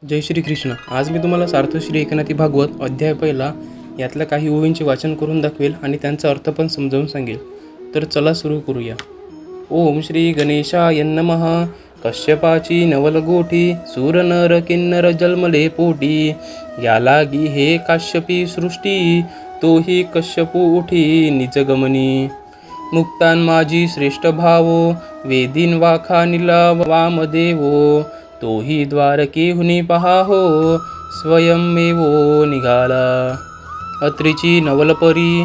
जय श्री कृष्ण. आज मी तुम्हाला सार्थ श्री एकनाथी भागवत अध्याय पहिला यातल्या काही ओळींचे वाचन करून दाखवेल आणि त्यांचा अर्थ पण समजावून सांगेल. तर चला सुरू करूया. ओम श्री गणेशाय नमः. कश्यपाची नवलगोठी सूर नर किन्नर जन्मले पोटी. या लागी हे काश्यपी सृष्टी तोही कश्यपू उठी निजगमनी. मुक्तान माझी श्रेष्ठ भावो वेदीन वाखानिला वामदेवो. तोही द्वारकेहुनी पहा हो स्वयंमेवो निघाला. अत्रीची नवलपरी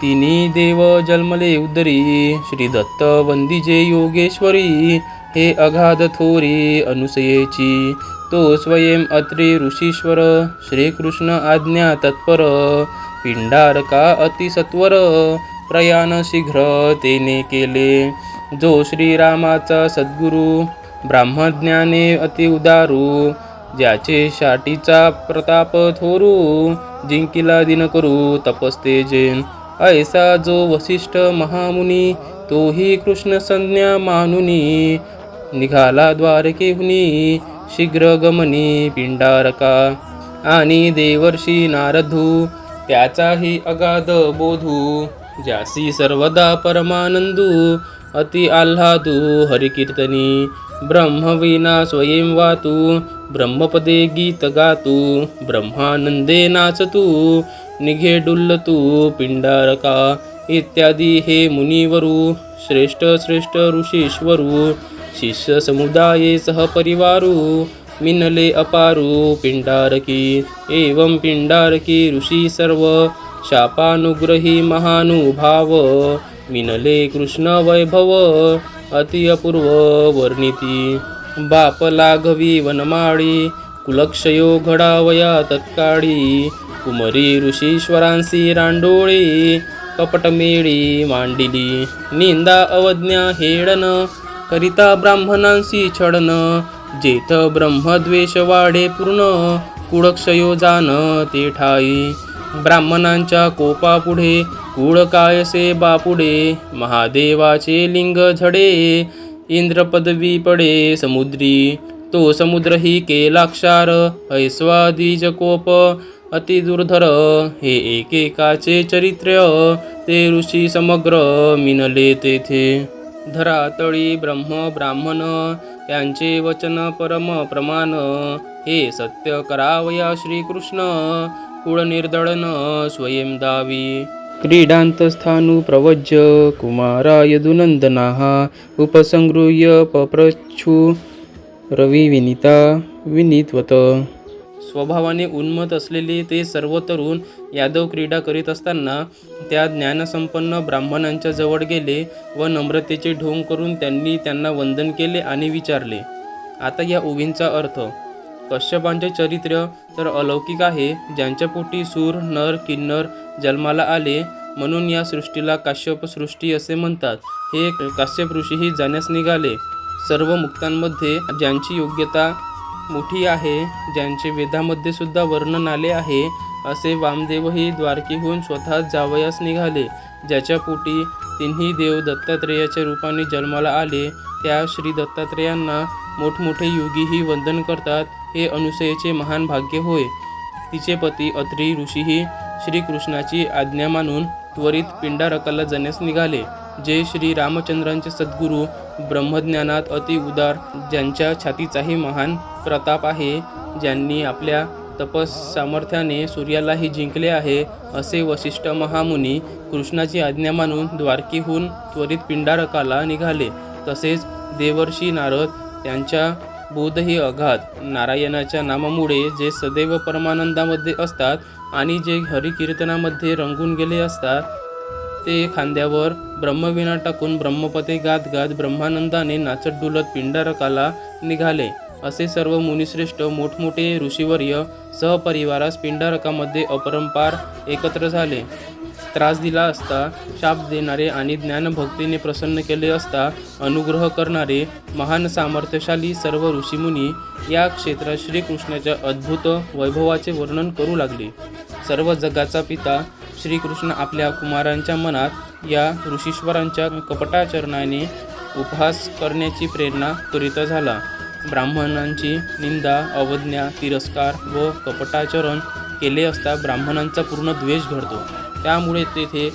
तिनी देव जन्मले उदरी. श्री दत्त वंदिजे योगेश्वरी हे अगाध थोरी अनुसयेची. तो स्वयं अत्रे ऋषीश्वर श्रीकृष्ण आज्ञा तत्पर. पिंडारका अतिसत्वर प्रयाण शीघ्र तेने केले. जो श्रीरामाचा सद्गुरु ब्राह्मज्ञाने अति उदारू. ज्याचे शाटीचा प्रताप थोरू. जिंकिला दिनकरू तपस्तेजेन. ऐसा जो वसिष्ठ महामुनी तोही कृष्ण संज्ञा मानुनी. निघाला द्वारकेहुनी शीघ्र गमनी पिंडारका. आणि देवर्षी नारदू त्याचाही अगाध बोधू. ज्यासी सर्वदा परमानंदू अति आल्हादू हरिकीर्तनी. ब्रह्मवीणा स्वयं वातू ब्रह्मपदे गीत गातू. ब्रह्मानंदे नाचतू निघे डुल्लतू पिंडारका. इत्यादी हे मुनिवरू श्रेष्ठ श्रेष्ठ ऋषीश्वरू. शिष्य समुदाये सहपरिवारू मिनले अपारू पिंडारकी. एवं पिंडारकी ऋषी सर्व शापानुग्रही महानुभाव. मिनले कृष्ण वैभव अति अपूर्व वर्णिती. बाप लाघवी वनमाळी कुलक्षयो घडावया तत्काळी. कुमरी ऋषीश्वरांसी रांडोळी कपटमेळी मांडिली. निंदा अवज्ञा हेळन करिता ब्राह्मणांसी छळन. जेथ ब्रह्मद्वेष वाढे पूर्ण कुळक्षयो जाण ते ठाई. ब्राह्मणांच्या कोपापुढे कुळ कायसे बापुडे. महादेवाचे लिंग झडे इंद्र पदवी पडे समुद्री. तो समुद्रही केला क्षार ऐस्वादिज कोप अति दुर्धर. हे एकेकाचे चरित्र ते ऋषी समग्र मिनले तेथे. धरातळी ब्रह्म ब्राह्मण त्यांचे वचन परम प्रमाण. हे सत्य करावया श्रीकृष्ण कुळ निर्दळन स्वयं दावी. क्रीडांतस्थानु प्रवज्य कुमारा यदुनंदनाः. उपसंगृह्य पप्रच्छु रविविनीता विनीतवत. स्वभावाने उन्मत्त असलेले ते सर्व तरुण यादव क्रीडा करीत असताना त्या ज्ञानसंपन्न ब्राह्मणांच्या जवळ गेले व नम्रतेचे ढोंग करून त्यांनी त्यांना वंदन केले आणि विचारले. आता या ओवींचा अर्थ. कश्यपांचे चरित्र तर अलौकिक आहे. ज्यांच्या पोटी सूर नर किन्नर जन्माला आले म्हणून या सृष्टीला काश्यप सृष्टी असे म्हणतात. हे काश्यप ऋषीही जाण्यास निघाले. सर्व मुक्तांमध्ये ज्यांची योग्यता मोठी आहे, ज्यांचे वेदामध्ये सुद्धा वर्णन आले आहे, असे वामदेवही द्वारकेहून स्वतः जावयास निघाले. ज्याच्या पोटी तिन्ही देव दत्तात्रेयाच्या रूपाने जन्माला आले त्या श्री दत्तात्रेयांना मोठमोठे योगीही वंदन करतात. हे अनुसयेचे महान भाग्य होय. तिचे पती अत्री ऋषीही श्रीकृष्णाची आज्ञा मानून त्वरित पिंडारकाला जाण्यास निघाले. जे श्री रामचंद्रांचे सद्गुरू ब्रह्मज्ञानात अति उदार, ज्यांच्या छातीचाही महान प्रताप आहे, ज्यांनी आपल्या तपस सामर्थ्याने सूर्यालाही जिंकले आहे, असे वसिष्ठ महामुनी कृष्णाची आज्ञा मानून द्वारकेहून त्वरित पिंडारकाला निघाले. तसेच देवर्षी नारद त्यांच्या बोधही अगाध. नारायणाच्या नामामुळे जे सदैव परमानंदामध्ये असतात आणि जे हरिकीर्तनामध्ये रंगून गेले असतात, ते खांद्यावर ब्रह्मवीणा टाकून ब्रह्मपदे गात गात ब्रह्मानंदाने नाचत डुलत पिंडारकाला निघाले. असे सर्व मुनिश्रेष्ठ मोठमोठे ऋषीवर्य सहपरिवारास पिंडारकामध्ये अपरंपार एकत्र झाले. त्रास दिला असता शाप देणारे आणि ज्ञानभक्तीने प्रसन्न केले असता अनुग्रह करणारे महान सामर्थ्यशाली सर्व ऋषीमुनी या क्षेत्रात श्रीकृष्णाच्या अद्भुत वैभवाचे वर्णन करू लागले. सर्व जगाचा पिता श्रीकृष्ण आपल्या कुमारांच्या मनात या ऋषीश्वरांच्या कपटाचरणाने उपहास करण्याची प्रेरणा करीत झाला. ब्राह्मणांची निंदा, अवज्ञा, तिरस्कार व कपटाचरण केले असता ब्राह्मणांचा पूर्ण द्वेष घडतो. त्यामुळे तेथे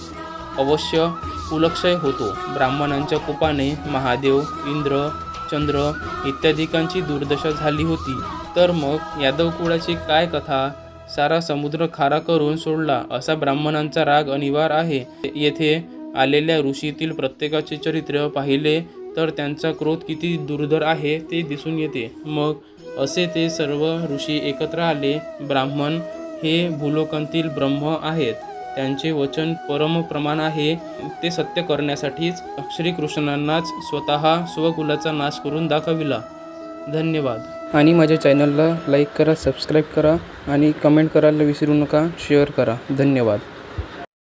अवश्य कुलक्षय होतो. ब्राह्मणांच्या कोपाने महादेव, इंद्र, चंद्र इत्यादिकांची दुर्दशा झाली होती. तर मग यादव कुळाची काय कथा? सारा समुद्र खारा करून सोडला असा ब्राह्मणांचा राग अनिवार्य आहे. येथे आलेल्या ऋषीतील प्रत्येकाचे चरित्र पाहिले तर त्यांचा क्रोध किती दुर्धर आहे ते दिसून येते. मग असे ते सर्व ऋषी एकत्र आले. ब्राह्मण हे भूलोकांतील ब्रह्म आहेत. त्यांचे वचन परमप्रमाण आहे. ते सत्य करण्यासाठीच श्रीकृष्णांनाच स्वतः स्वकुलाचा नाश करून दाखविला. धन्यवाद. आणि माझ्या चॅनलला लाईक करा, सबस्क्राईब करा आणि कमेंट करायला विसरू नका. शेअर करा. धन्यवाद.